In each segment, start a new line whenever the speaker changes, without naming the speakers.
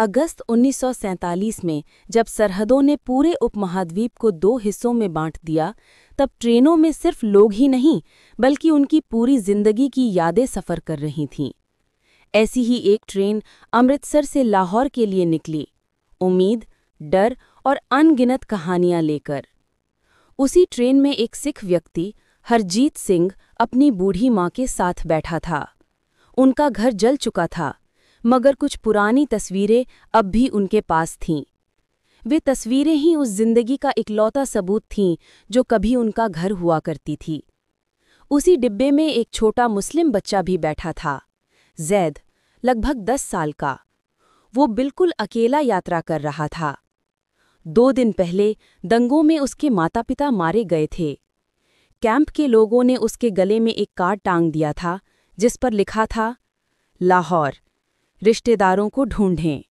अगस्त 1947 में जब सरहदों ने पूरे उपमहाद्वीप को 2 हिस्सों में बांट दिया, तब ट्रेनों में सिर्फ लोग ही नहीं बल्कि उनकी पूरी जिंदगी की यादें सफ़र कर रही थीं। ऐसी ही एक ट्रेन अमृतसर से लाहौर के लिए निकली, उम्मीद, डर और अनगिनत कहानियां लेकर। उसी ट्रेन में एक सिख व्यक्ति हरजीत सिंह अपनी बूढ़ी माँ के साथ बैठा था। उनका घर जल चुका था, मगर कुछ पुरानी तस्वीरें अब भी उनके पास थीं। वे तस्वीरें ही उस जिंदगी का इकलौता सबूत थीं जो कभी उनका घर हुआ करती थी। उसी डिब्बे में एक छोटा मुस्लिम बच्चा भी बैठा था, जैद, लगभग 10 साल का। वो बिल्कुल अकेला यात्रा कर रहा था। 2 दिन पहले दंगों में उसके माता-पिता मारे गए थे। कैंप के लोगों ने उसके गले में एक कार्ड टांग दिया था जिस पर लिखा था, लाहौर, रिश्तेदारों को ढूंढें।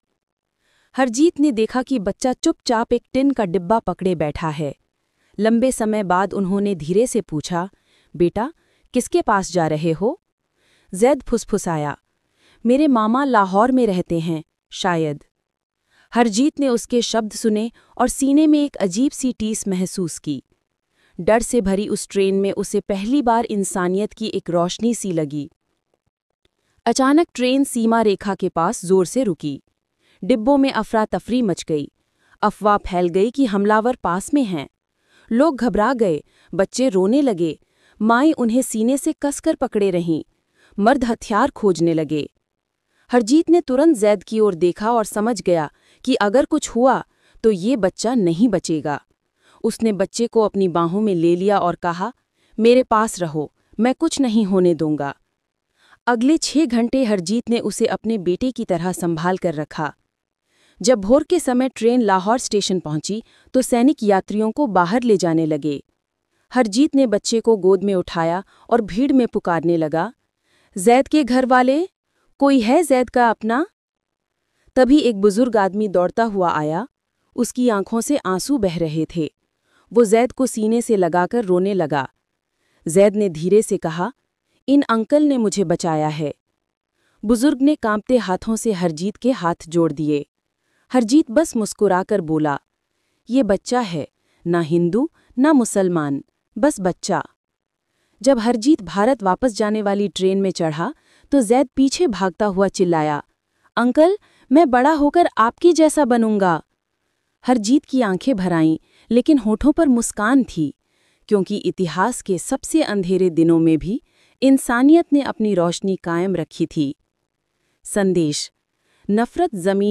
हरजीत ने देखा कि बच्चा चुपचाप एक टिन का डिब्बा पकड़े बैठा है। लंबे समय बाद उन्होंने धीरे से पूछा, बेटा, किसके पास जा रहे हो? जैद फुसफुसाया, मेरे मामा लाहौर में रहते हैं, शायद। हरजीत ने उसके शब्द सुने और सीने में एक अजीब सी टीस महसूस की। डर से भरी उस ट्रेन में उसे पहली बार इंसानियत की एक रोशनी सी लगी। अचानक ट्रेन सीमा रेखा के पास जोर से रुकी। डिब्बों में अफरा तफरी मच गई। अफवाह फैल गई कि हमलावर पास में हैं। लोग घबरा गए, बच्चे रोने लगे, माएँ उन्हें सीने से कसकर पकड़े रहीं, मर्द हथियार खोजने लगे। हरजीत ने तुरंत जैद की ओर देखा और समझ गया कि अगर कुछ हुआ तो ये बच्चा नहीं बचेगा। उसने बच्चे को अपनी बाहों में ले लिया और कहा, मेरे पास रहो, मैं कुछ नहीं होने दूंगा। अगले 6 घंटे हरजीत ने उसे अपने बेटे की तरह संभाल कर रखा। जब भोर के समय ट्रेन लाहौर स्टेशन पहुंची तो सैनिक यात्रियों को बाहर ले जाने लगे। हरजीत ने बच्चे को गोद में उठाया और भीड़ में पुकारने लगा, जैद के घर वाले, कोई है जैद का अपना? तभी एक बुजुर्ग आदमी दौड़ता हुआ आया। उसकी आंखों से आंसू बह रहे थे। वो जैद को सीने से लगाकर रोने लगा। जैद ने धीरे से कहा, इन अंकल ने मुझे बचाया है। बुजुर्ग ने कांपते हाथों से हरजीत के हाथ जोड़ दिए। हरजीत बस मुस्कुराकर बोला, ये बच्चा है, ना हिंदू ना मुसलमान, बस बच्चा। जब हरजीत भारत वापस जाने वाली ट्रेन में चढ़ा तो जैद पीछे भागता हुआ चिल्लाया, अंकल, मैं बड़ा होकर आपकी जैसा बनूंगा। हरजीत की आंखें भर आईं, लेकिन होठों पर मुस्कान थी, क्योंकि इतिहास के सबसे अंधेरे दिनों में भी इंसानियत ने अपनी रोशनी कायम रखी थी। संदेश: नफरत ज़मीन